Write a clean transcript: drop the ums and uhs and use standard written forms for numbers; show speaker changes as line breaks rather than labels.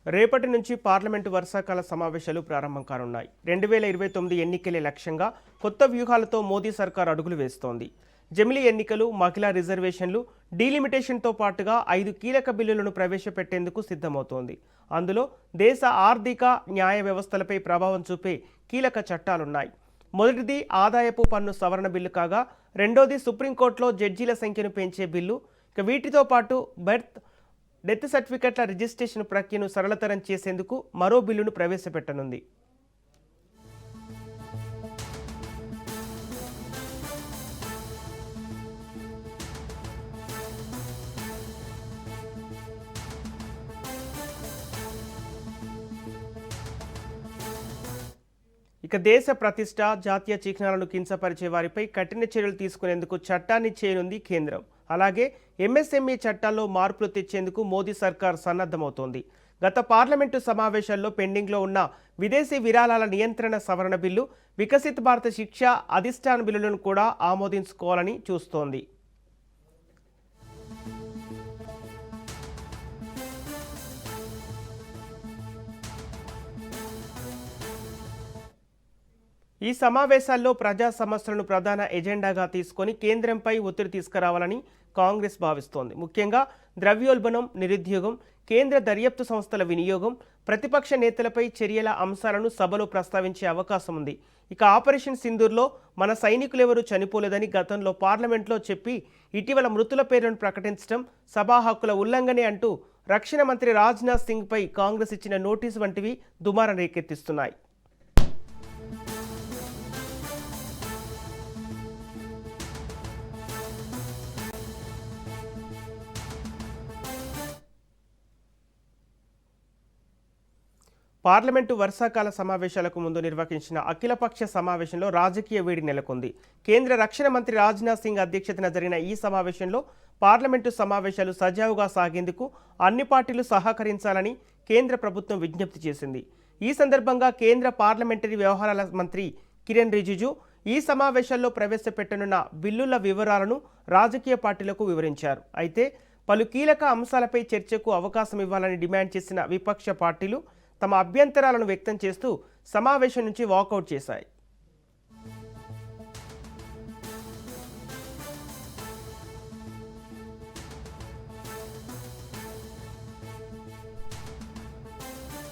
రేపటి నుంచి పార్లమెంటు వర్షాకాల సమావేశాలు ప్రారంభం కానున్నాయి. 2029 ఎన్నికలే లక్ష్యంగా కొత్త వ్యూహాలతో మోదీ సర్కార్ అడుగులు వేస్తోంది. జమిలీ ఎన్నికలు, మహిళా రిజర్వేషన్లు, డీలిమిటేషన్తో పాటుగా 5 కీలక బిల్లులను ప్రవేశపెట్టేందుకు సిద్ధమవుతోంది. అందులో దేశ ఆర్థిక, న్యాయ వ్యవస్థలపై ప్రభావం చూపే కీలక చట్టాలున్నాయి. మొదటిది ఆదాయపు పన్ను సవరణ బిల్లు కాగా, రెండోది సుప్రీంకోర్టులో జడ్జీల సంఖ్యను పెంచే బిల్లు. వీటితో పాటు డెత్ సర్టిఫికెట్ల రిజిస్ట్రేషన్ ప్రక్రియను సరళతరం చేసేందుకు మరో బిల్లును ప్రవేశపెట్టనుంది. దేశ ప్రతిష్ట, జాతీయ చిహ్నాలను కించపరిచే వారిపై కఠిన చర్యలు తీసుకునేందుకు చట్టాన్ని చేయనుంది కేంద్రం. అలాగే ఎంఎస్ఎంఈ చట్టాల్లో మార్పులు తెచ్చేందుకు మోదీ సర్కార్ సన్నద్ధమవుతోంది. గత పార్లమెంటు సమావేశాల్లో పెండింగ్లో ఉన్న విదేశీ విరాళాల నియంత్రణ సవరణ బిల్లు, వికసిత్ భారత శిక్ష అధిష్టాన బిల్లులను కూడా ఆమోదించుకోవాలని చూస్తోంది. ఈ సమావేశాల్లో ప్రజా సమస్యలను ప్రధాన ఎజెండాగా తీసుకొని కేంద్రంపై ఒత్తిడి తీసుకురావాలని కాంగ్రెస్ భావిస్తోంది. ముఖ్యంగా ద్రవ్యోల్బణం, నిరుద్యోగం, కేంద్ర దర్యాప్తు సంస్థల వినియోగం, ప్రతిపక్ష నేతలపై చర్యల అంశాలను సభలో ప్రస్తావించే అవకాశం ఉంది. ఆపరేషన్ సింధూర్లో మన సైనికులెవరూ చనిపోలేదని గతంలో పార్లమెంట్లో చెప్పి ఇటీవల మృతుల పేర్లను ప్రకటించడం సభా హక్కుల ఉల్లంఘనే అంటూ రక్షణ మంత్రి రాజ్నాథ్ సింగ్పై కాంగ్రెస్ ఇచ్చిన నోటీసు వంటివి దుమారం రేకెత్తిస్తున్నాయి. పార్లమెంటు వర్షాకాల సమావేశాలకు ముందు నిర్వహించిన అఖిలపక్ష సమావేశంలో రాజకీయ వేడి నెలకొంది. కేంద్ర రక్షణ మంత్రి రాజ్నాథ్ సింగ్ అధ్యక్షతన జరిగిన ఈ సమావేశంలో పార్లమెంటు సమావేశాలు సజావుగా సాగేందుకు అన్ని పార్టీలు సహకరించాలని కేంద్ర ప్రభుత్వం విజ్ఞప్తి చేసింది. ఈ సందర్భంగా కేంద్ర పార్లమెంటరీ వ్యవహారాల మంత్రి కిరణ్ రిజిజు ఈ సమావేశాల్లో ప్రవేశపెట్టనున్న బిల్లుల వివరాలను రాజకీయ పార్టీలకు వివరించారు. అయితే పలు కీలక అంశాలపై చర్చకు అవకాశం ఇవ్వాలని డిమాండ్ చేసిన విపక్ష పార్టీలు తమ అభ్యంతరాలను వ్యక్తం చేస్తూ సమావేశం నుంచి వాకౌట్ చేశాయి.